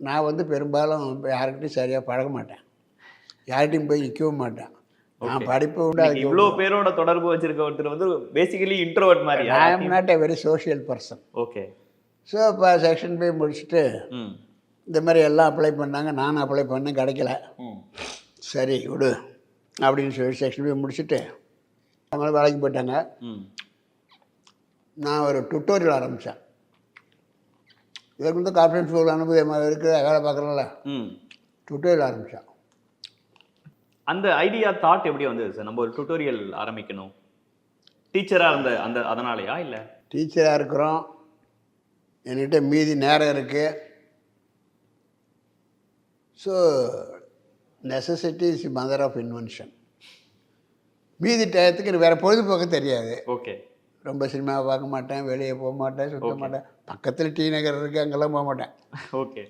நான் வந்து பெரும்பாலும் யாருக்கிட்டையும் சரியாக பழக மாட்டேன், யார்கிட்டையும் போய் நிற்கவும் மாட்டேன். நான் படிப்பு உண்டு. அதுக்கு இவ்வளோ பேரோட தொடர்பு வச்சிருக்க ஒருத்தர் வந்து பேசிக்கலி இன்ட்ரோவர்ட் மாதிரி. I am not a very social person. Okay. So இப்போ செக்ஷன் போய் முடிச்சுட்டு இந்த மாதிரி எல்லாம் அப்ளை பண்ணாங்க, நானும் அப்ளை பண்ணேன், கிடைக்கல. சரி விடு அப்படின்னு சொல்லி செக்ஷன் போய் முடிச்சுட்டு அவங்களும் வேலைக்கு போயிட்டாங்க. நான் ஒரு டுட்டோரியல் ஆரம்பித்தேன். இதுக்கு வந்து கான்ஃபரன்ஸ் ஸ்கூல் அனுபவம் இருக்குது, வேலை பார்க்குறோம்ல, டுட்டோரியல் ஆரம்பித்தேன். அந்த ஐடியா தாட் எப்படி வந்தது சார்? நம்ம ஒரு டுட்டோரியல் ஆரம்பிக்கணும், டீச்சராக இருந்த அதனாலயா? இல்லை டீச்சராக இருக்கிறோம், என்கிட்ட மீதி நேரம் இருக்குது. So necessity is mother of invention. மீதி டயத்துக்கு வேறு பொழுதுபோக்கு தெரியாது. ஓகே. ரொம்ப சினிமாவை பார்க்க மாட்டேன், வெளியே போக மாட்டேன், சுற்ற மாட்டேன். பக்கத்தில் டி நகர் இருக்குது, அங்கெல்லாம் போக மாட்டேன். ஓகே.